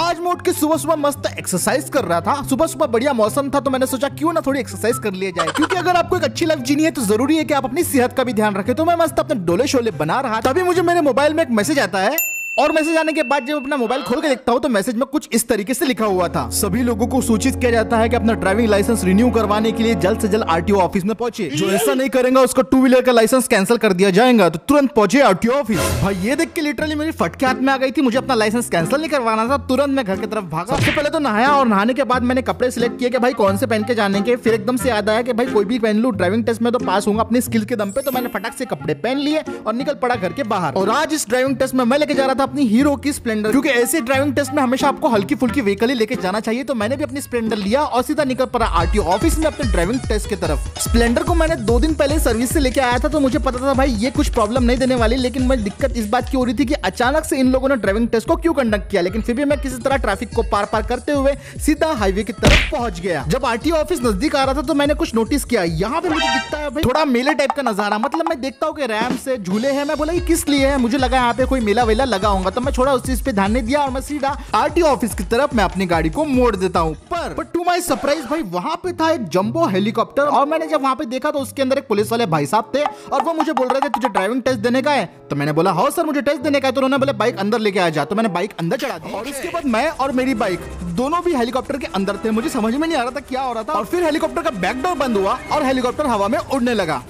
आज मैं उठ के सुबह सुबह मस्त एक्सरसाइज कर रहा था। सुबह सुबह बढ़िया मौसम था तो मैंने सोचा क्यों ना थोड़ी एक्सरसाइज कर लिया जाए, क्योंकि अगर आपको एक अच्छी लाइफ जीनी है तो जरूरी है कि आप अपनी सेहत का भी ध्यान रखें। तो मैं मस्त अपने डोले शोले बना रहा, तभी मुझे मेरे मोबाइल में एक मैसेज आता है और मैसेज आने के बाद जब अपना मोबाइल खोल के देखता हूँ तो मैसेज में कुछ इस तरीके से लिखा हुआ था। सभी लोगों को सूचित किया जाता है कि अपना ड्राइविंग लाइसेंस रिन्यू करवाने के लिए जल्द से जल्द आरटीओ ऑफिस में पहुंचे। जो ऐसा नहीं करेगा उसका 2 व्हीलर का लाइसेंस कैंसिल कर दिया जाएगा, तो तुरंत पहुंचे आरटीओ ऑफिस। भाई ये देख के लिटरली मेरी फटके हाथ में आ गई थी। मुझे अपना लाइसेंस कैंसिल नहीं करवाना था, तुरंत मैं घर की तरफ भागा। सबसे पहले तो नहाया और नहाने के बाद मैंने कपड़े सिलेक्ट किए कि भाई कौन से पहन के जाने के। फिर एकदम से याद आया कि भाई कोई भी पहन लूं, ड्राइविंग टेस्ट में तो पास होगा अपनी स्किल के दम पे। तो मैंने फटाक से कपड़े पहन लिए और निकल पड़ा घर के बाहर। और आज इस ड्राइविंग टेस्ट में मैं लेके जा रहा था अपनी हीरो की स्प्लेंडर, क्योंकि ऐसे ड्राइविंग टेस्ट में हमेशा आपको हल्की फुल्की व्हीकल ही लेके जाना चाहिए। तो मैंने भी अपनी स्प्लेंडर लिया और सीधा निकल पड़ा आरटीओ ऑफिस में अपने ड्राइविंग टेस्ट की तरफ। स्प्लेंडर को मैंने 2 दिन पहले सर्विस से लेके आया था, तो मुझे पता था भाई ये कुछ प्रॉब्लम नहीं देने वाली। लेकिन मैं दिक्कत इस बात की हो रही थी कि अचानक से इन लोगों ने ड्राइविंग टेस्ट को क्यों कंडक्ट किया। लेकिन फिर भी मैं किसी तरह ट्रैफिक को पार करते हुए सीधा हाईवे की तरफ पहुंच गया। जब आरटीओ ऑफिस नजदीक आ रहा था तो मैंने कुछ नोटिस किया। यहाँ पे मुझे दिखता है भाई थोड़ा मेले टाइप का नजारा, मतलब मैं देखता हूँ कि रैम से झूले हैं। मैं बोला ये किस लिए है, मुझे लगा यहाँ पे कोई मेला वेला लगा होगा। तो मैं छोड़ा उस चीज पे ध्यान नहीं दिया और मैं सीधा आरटीओ ऑफिस की तरफ मैं अपनी गाड़ी को मोड़ देता हूँ। पर टू माय सरप्राइज भाई वहां पे था एक जंबो हेलीकॉप्टर। और मैंने जब वहां पे देखा तो उसके अंदर एक पुलिस वाले भाई साहब थे और वो मुझे बोल रहे थे तुझे ड्राइविंग टेस्ट देने का है। तो मैंने बोला हाँ सर मुझे टेस्ट देने का है। तो उन्होंने बोले बाइक अंदर लेके आ जा। तो मैंने बाइक अंदर चढ़ा दी और उसके बाद मैं और मेरी बाइक दोनों भी हेलीकॉप्टर के अंदर थे। मुझे समझ में नहीं आ रहा था क्या हो रहा था। और फिर हेलीकॉप्टर का बैक डोर बंद हुआ और हेलीकॉप्टर हवा में उड़ने लगा।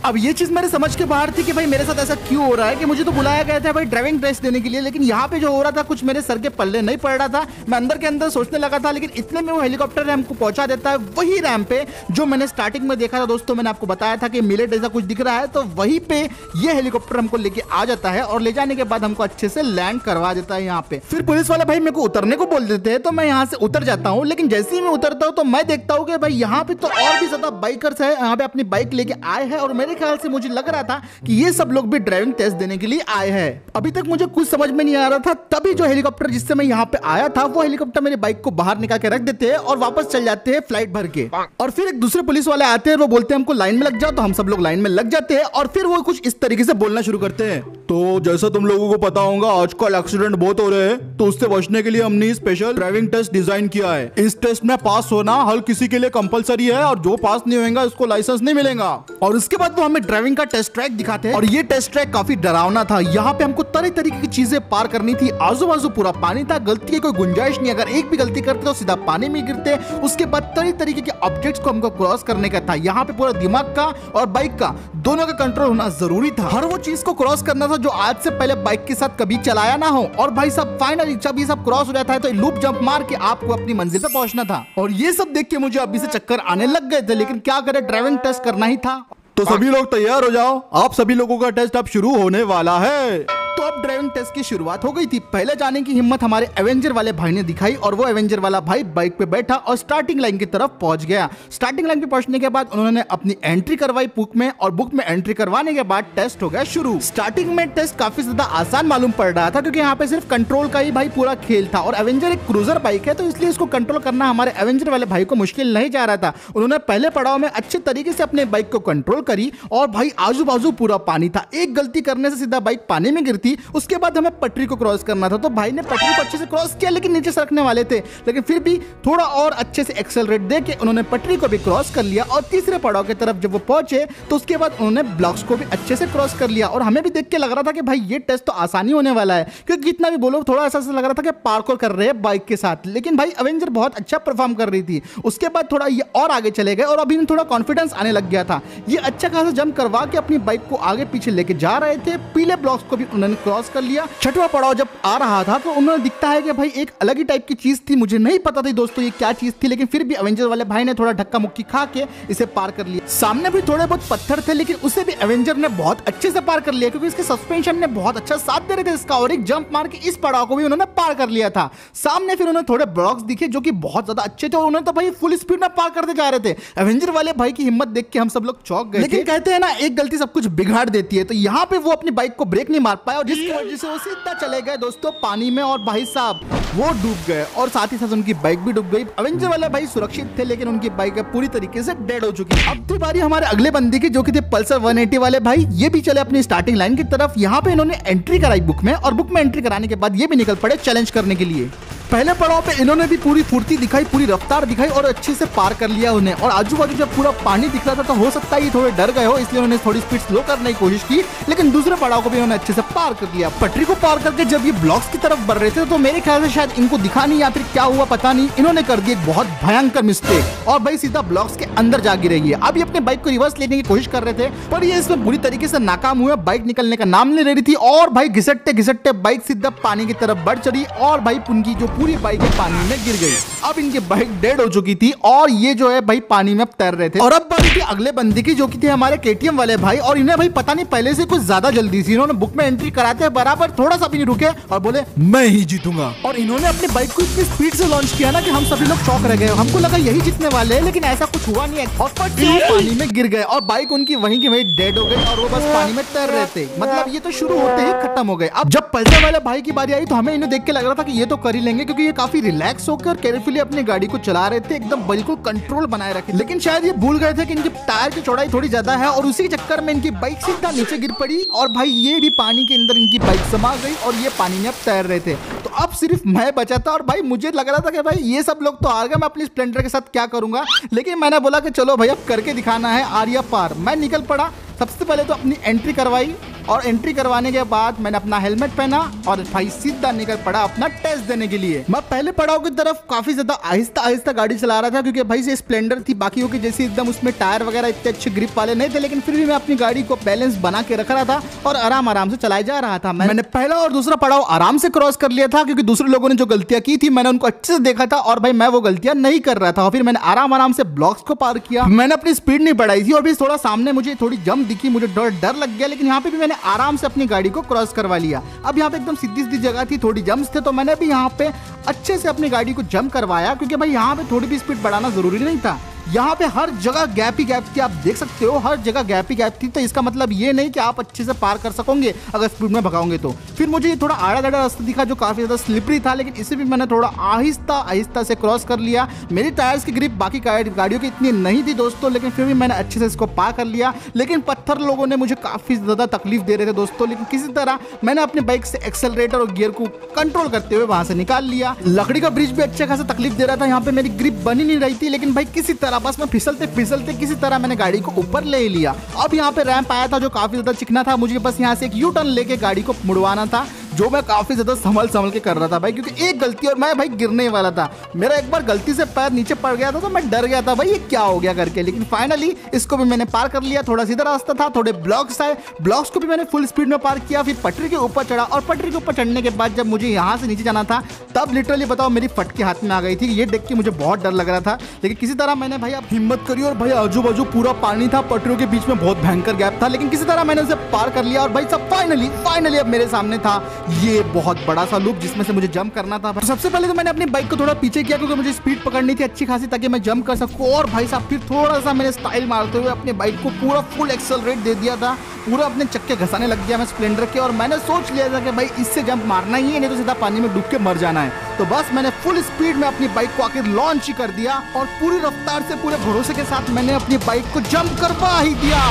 अब ये चीज मेरे समझ के बाहर थी कि भाई मेरे साथ ऐसा क्यों हो रहा है कि मुझे तो बुलाया गया था भाई ड्राइविंग टेस्ट देने के लिए, लेकिन यहाँ पे जो हो रहा था कुछ मेरे सर के पल्ले नहीं पड़ रहा था। मैं अंदर के अंदर सोचने लगा था, लेकिन इतने में वो हेलीकॉप्टर रैम को पहुंचा देता है वही रैम पे जो मैंने स्टार्टिंग में देखा था। दोस्तों मैंने आपको बताया था कि मिलेट ऐसा कुछ दिख रहा है, तो वहीं पे ये हेलीकॉप्टर हमको लेके आ जाता है और ले जाने के बाद हमको अच्छे से लैंड करवा देता है यहाँ पे। फिर पुलिस वाले भाई मेरे को उतरने को बोल देते हैं, तो मैं यहाँ से उतर जाता हूँ। लेकिन जैसे ही मैं उतरता हूँ तो मैं देखता हूँ कि भाई यहाँ पे तो और भी ज्यादा बाइकर्स है, यहाँ पे अपनी बाइक लेके आए हैं। और मेरे ख्याल से मुझे लग रहा था कि ये सब लोग भी ड्राइविंग टेस्ट देने के लिए आए हैं। अभी तक मुझे कुछ समझ में नहीं आ रहा था, तभी जो हेलीकॉप्टर जिससे मैं यहाँ पे आया था वो हेलीकॉप्टर मेरी बाइक को बाहर निकाल के रख देते हैं और वापस चल जाते हैं फ्लाइट भर के। और फिर एक दूसरे पुलिस वाले आते हैं, वो बोलते हैं हमको लाइन में लग जाओ। तो हम सब लोग लाइन में लग जाते हैं और फिर वो कुछ इस तरीके से बोलना शुरू करते हैं। तो जैसा तुम लोगों को पता होगा आजकल एक्सीडेंट बहुत हो रहे हैं, तो उससे बचने के लिए हमने स्पेशल ड्राइविंग टेस्ट डिजाइन किया है। इस टेस्ट में पास होना हर किसी के लिए कंपलसरी है और जो पास नहीं होगा उसको लाइसेंस नहीं मिलेगा। और उसके बाद वो हमें ड्राइविंग का टेस्ट ट्रैक दिखाते हैं और ये टेस्ट ट्रैक काफी डरावना था। यहाँ पे हमको तरह तरीके की चीजें पार करनी थी। आजू बाजू पूरा पानी था, गलती की कोई गुंजाइश नहीं। अगर एक भी गलती करते तो सीधा पानी में गिरते। उसके बाद तरह तरीके के ऑब्जेक्ट्स को हमको क्रॉस करने का था। यहाँ पे पूरा दिमाग का और बाइक का दोनों का कंट्रोल होना जरूरी था। हर वो चीज को क्रॉस करना था जो आज से पहले बाइक के साथ कभी चलाया ना हो। और भाई साहब फाइनली जब ये सब क्रॉस हो जाता है तो लूप जंप मार के आपको अपनी मंजिल पे पहुंचना था। और ये सब देख के मुझे अभी से चक्कर आने लग गए थे, लेकिन क्या करे ड्राइविंग टेस्ट करना ही था। तो सभी लोग तैयार हो जाओ, आप सभी लोगों का टेस्ट अब शुरू होने वाला है। तो अब ड्राइविंग टेस्ट की शुरुआत हो गई थी। पहले जाने की हिम्मत हमारे एवेंजर वाले भाई ने दिखाई और वो एवेंजर वाला भाई बाइक पे बैठा और स्टार्टिंग लाइन की तरफ पहुंच गया। स्टार्टिंग लाइन पे पहुंचने के बाद उन्होंने अपनी एंट्री करवाई बुक में, और बुक में एंट्री करवाने के बाद टेस्ट हो गया शुरू। स्टार्टिंग में टेस्ट काफी ज्यादा आसान मालूम पड़ रहा था, क्योंकि यहाँ पे सिर्फ कंट्रोल का ही भाई पूरा खेल था। और एवेंजर एक क्रूजर बाइक है, तो इसलिए इसको कंट्रोल करना हमारे एवेंजर वाले भाई को मुश्किल नहीं जा रहा था। उन्होंने पहले पड़ाव में अच्छे तरीके से अपने बाइक को कंट्रोल करी। और भाई आजू बाजू पूरा पानी था, एक गलती करने से सीधा बाइक पानी में गिरती। उसके बाद हमें पटरी को क्रॉस करना था, तो भाई ने पटरी को अच्छे से क्रॉस किया, लेकिन नीचे सरकने वाले थे। लेकिन फिर भी थोड़ा और अच्छे से एक्सेलरेट देके उन्होंने पटरी को भी क्रॉस कर लिया। और तीसरे पड़ाव की तरफ जब वो पहुंचे तो उसके बाद उन्होंने ब्लॉक्स को भी अच्छे से क्रॉस कर लिया। और हमें भी देख के लग रहा था कि भाई ये टेस्ट तो आसानी होने वाला है, क्योंकि जितना भी बोलो थोड़ा ऐसा लग रहा था कि पार्कोर कर रहे हैं बाइक के साथ। लेकिन भाई एवेंजर बहुत अच्छा परफॉर्म कर रही थी। उसके बाद थोड़ा ये और आगे चले गए और अभी थोड़ा कॉन्फिडेंस आने लग गया था। ये अच्छा खासा जंप करवा के अपनी बाइक को आगे पीछे लेके जा रहे थे। पीले ब्लॉक्स को भी उन्होंने क्रॉस कर लिया। छठवां पड़ाव जब आ रहा था तो उन्होंने दिखता है कि भाई एक अलग ही टाइप की चीज थी। मुझे नहीं पता थी दोस्तों ये क्या चीज थी, लेकिन फिर भी एवेंजर वाले भाई ने थोड़ा धक्का मुक्की खा के इसे पार कर लिया। सामने भी थोड़े बहुत पत्थर थे, लेकिन उसे भी एवेंजर ने बहुत अच्छे से पार कर लिया, क्योंकि इसके सस्पेंशन ने बहुत अच्छा साथ दे रहे थे इसका। और एक जंप मार के इस पड़ाव को भी उन्होंने पार कर लिया था। सामने फिर उन्हें थोड़े ब्लॉक्स दिखे जो कि बहुत ज्यादा अच्छे थे, और उन्होंने तो भाई फुल स्पीड में पार करते जा रहे थे। एवेंजर वाले भाई की हिम्मत देख के हम सब लोग चौंक गए। लेकिन कहते हैं ना एक गलती सब कुछ बिगाड़ देती है, तो यहाँ पे वो अपनी बाइक को ब्रेक नहीं मार पाया और जिसकी वजह से वो सीधा चले गए दोस्तों पानी में। और भाई साहब वो डूब गए और साथ ही साथ उनकी बाइक भी डूब गई। एवेंजर वाले भाई सुरक्षित थे लेकिन उनकी बाइक पूरी तरीके से डेड हो चुकी। अब थी बारी हमारे अगले बंदे की, जो कि थे पल्सर 180 वाले भाई। ये भी चले अपनी स्टार्टिंग लाइन की तरफ। यहाँ पे इन्होंने एंट्री कराई बुक में, और बुक में एंट्री कराने के बाद ये भी निकल पड़े चैलेंज करने के लिए। पहले पड़ाव पे इन्होंने भी पूरी फुर्ती दिखाई, पूरी रफ्तार दिखाई और अच्छे से पार कर लिया उन्हें। और आजू बाजू जब पूरा पानी दिख रहा था तो हो सकता है ये थोड़े डर गए हो, इसलिए उन्होंने थोड़ी स्पीड स्लो करने की कोशिश की, लेकिन दूसरे पड़ाव को भी उन्होंने अच्छे से पार कर लिया। पटरी को पार करके जब ये ब्लॉक्स की तरफ बढ़ रहे थे तो मेरे ख्याल से शायद इनको दिखा नहीं या फिर क्या हुआ पता नहीं, इन्होंने कर दी एक बहुत भयंकर मिस्टेक और भाई सीधा ब्लॉक्स के अंदर जा गिरी है। अब ये अपने बाइक को रिवर्स लेने की कोशिश कर रहे थे, पर ये इसमें बुरी तरीके से नाकाम हुए। बाइक निकलने का नाम नहीं ले रही थी और भाई घिसटते घिसटते बाइक सीधा पानी की तरफ बढ़ चढ़ी और भाई उनकी जो पूरी बाइक है पानी में गिर गई। अब इनकी बाइक डेड हो चुकी थी और ये जो है भाई पानी में तैर रहे थे। और अब बारी थी अगले बंदे की, जो कि थे हमारे केटीएम वाले भाई। और इन्हें भाई पता नहीं पहले से कुछ ज्यादा जल्दी थी। इन्होंने बुक में एंट्री कराते बराबर थोड़ा सा भी नहीं रुके और बोले मैं ही जीतूंगा। और इन्होंने अपनी बाइक को इतनी स्पीड से लॉन्च किया ना कि हम सभी लोग शॉक रह गए। हमको लगा यही जीतने वाले हैं, लेकिन ऐसा कुछ हुआ नहीं है और फट से पानी में गिर गए और बाइक उनकी वहीं की वहीं डेड हो गई और वो बस पानी में तैर रहे थे। मतलब ये तो शुरू होते ही खत्म हो गए। अब जब पल्सर वाले भाई की बारी आई तो हमें इन्हें देख के लग रहा था कि ये तो कर ही लेंगे, क्योंकि ये काफी रिलैक्स होकर केयरफुली अपनी गाड़ी को चला रहे थे, एकदम बिल्कुल कंट्रोल बनाए रखे। लेकिन शायद ये भूल गए थे कि इनके टायर की चौड़ाई थोड़ी ज्यादा है और उसी चक्कर में इनकी बाइक सीधा नीचे गिर पड़ी और भाई ये भी पानी के अंदर इनकी बाइक समा गई और ये पानी में अब तैर रहे थे। तो अब सिर्फ मैं बचा था और भाई मुझे लग रहा था कि भाई ये सब लोग तो आ गए, मैं अपनी स्प्लेंडर के साथ क्या करूंगा। लेकिन मैंने बोला कि चलो भाई अब करके दिखाना है आर्या पार। मैं निकल पड़ा। सबसे पहले तो अपनी एंट्री करवाई और एंट्री करवाने के बाद मैंने अपना हेलमेट पहना और भाई सीधा निकल पड़ा अपना टेस्ट देने के लिए। मैं पहले पड़ाव की तरफ काफी ज्यादा आहिस्ता आहिस्ता गाड़ी चला रहा था, क्योंकि भाई से स्प्लेंडर थी, बाकियों की जैसी एकदम उसमें टायर वगैरह इतने अच्छे ग्रिप वाले नहीं थे, लेकिन फिर भी मैं अपनी गाड़ी को बैलेंस बना के रख रहा था और आराम आराम से चलाया जा रहा था। मैंने पहला और दूसरा पड़ाव आराम से क्रॉस कर लिया था, क्योंकि दूसरे लोगों ने जो गलतियां की थी मैंने उनको अच्छे से देखा था और भाई मैं वो गलतियां नहीं कर रहा था। और फिर मैंने आराम आराम से ब्लॉक्स को पार किया। मैंने अपनी स्पीड नहीं बढ़ाई थी और भी थोड़ा सामने मुझे थोड़ी जंप दिखी, मुझे डर लग गया, लेकिन यहाँ पे भी मैंने आराम से अपनी गाड़ी को क्रॉस करवा लिया। अब यहाँ पे एकदम सीधी सीधी जगह थी, थोड़ी जंप्स थे, तो मैंने भी यहाँ पे अच्छे से अपनी गाड़ी को जंप करवाया, क्योंकि भाई यहाँ पे थोड़ी भी स्पीड बढ़ाना जरूरी नहीं था। यहाँ पे हर जगह गैप ही गैप थी, आप देख सकते हो हर जगह गैप ही गैप थी। तो इसका मतलब ये नहीं कि आप अच्छे से पार कर सकोगे अगर स्पीड में भगाओगे तो। फिर मुझे ये थोड़ा आड़ा टेढ़ा रास्ता दिखा जो काफी ज्यादा स्लिपरी था, लेकिन इसे भी मैंने थोड़ा आहिस्ता आहिस्ता से क्रॉस कर लिया। मेरी टायर्स की ग्रिप बाकी गाड़ियों की इतनी नहीं थी दोस्तों, लेकिन फिर भी मैंने अच्छे से इसको पार कर लिया। लेकिन पत्थर लोगों ने मुझे काफी ज्यादा तकलीफ दे रहे थे दोस्तों, लेकिन किसी तरह मैंने अपने बाइक से एक्सेलरेटर और गियर को कंट्रोल करते हुए वहां से निकाल लिया। लकड़ी का ब्रिज भी अच्छा खासा तकलीफ दे रहा था, यहाँ पे मेरी ग्रिप बनी नहीं रही थी, लेकिन भाई किसी तरह बस मैं फिसलते किसी तरह मैंने गाड़ी को ऊपर ले लिया। अब यहाँ पे रैंप आया था जो काफी ज्यादा चिकना था, मुझे बस यहाँ से एक यू टर्न लेके गाड़ी को मुड़वाना था, जो मैं काफी ज्यादा संभल के कर रहा था भाई, क्योंकि एक गलती और मैं भाई गिरने वाला था। मेरा एक बार गलती से पैर नीचे पड़ गया था तो मैं डर गया था भाई ये क्या हो गया करके, लेकिन फाइनली इसको भी मैंने पार कर लिया। थोड़ा सीधा रास्ता था, थोड़े ब्लॉक्स आए, ब्लॉक्स को भी मैंने फुल स्पीड में पार किया। फिर पटरी के ऊपर चढ़ा और पटरी के ऊपर चढ़ने के बाद जब मुझे यहाँ से नीचे जाना था तब लिटरली बताओ मेरी फटके हाथ में आ गई थी। ये देख के मुझे बहुत डर लग रहा था, लेकिन किसी तरह मैंने भाई अब हिम्मत करी और भाई आजू बाजू पूरा पानी था, पटरियों के बीच में बहुत भयंकर गैप था, लेकिन किसी तरह मैंने उसे पार कर लिया। और भाई सब फाइनली अब मेरे सामने था ये बहुत बड़ा सा लूप जिसमें से मुझे जंप करना था। सबसे पहले तो मैंने अपनी बाइक को थोड़ा पीछे किया, क्योंकि मुझे स्पीड पकड़नी थी अच्छी खासी ताकि मैं जंप कर सकूं। और भाई साहब फिर थोड़ा सा मैंने स्टाइल मारते हुए अपनी बाइक को पूरा फुल एक्सेलरेट दे दिया था, पूरा अपने चक्के घसाने लग गया मैं स्प्लेंडर के। और मैंने सोच लिया था कि भाई इससे जंप मारना ही है, नहीं तो सीधा पानी में डूब के मर जाना है। तो बस मैंने फुल स्पीड में अपनी बाइक को आखिर लॉन्च ही कर दिया और पूरी रफ्तार से पूरे भरोसे के साथ मैंने अपनी बाइक को जंप करवा ही दिया।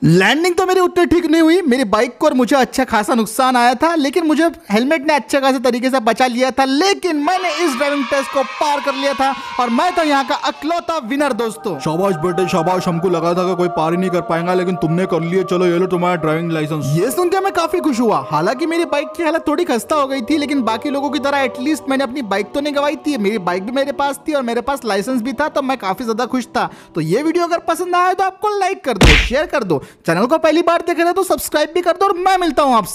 लैंडिंग तो मेरी उतनी ठीक नहीं हुई, मेरी बाइक को और मुझे अच्छा खासा नुकसान आया था, लेकिन मुझे हेलमेट ने अच्छे खासे तरीके से बचा लिया था। लेकिन मैंने इस ड्राइविंग टेस्ट को पार कर लिया था और मैं तो यहाँ का इकलौता विनर दोस्तों। शाबाश बेटे शाबाश, हमको लगा था कि कोई पार ही नहीं कर पाएगा, लेकिन तुमने कर लिया। चलो ये लो तुम्हारा ड्राइविंग लाइसेंस। ये सुन के मैं काफी खुश हुआ। हालांकि मेरी बाइक की हालत थोड़ी खस्ता हो गई थी, लेकिन बाकी लोगों की तरह एटलीस्ट मैंने अपनी बाइक तो नहीं गवाई थी, मेरी बाइक भी मेरे पास थी और मेरे पास लाइसेंस भी था, तो मैं काफी ज्यादा खुश था। तो ये वीडियो अगर पसंद आया तो आपको लाइक कर दो, शेयर कर दो, चैनल को पहली बार देख रहे हो तो सब्सक्राइब भी कर दो और मैं मिलता हूँ आपसे।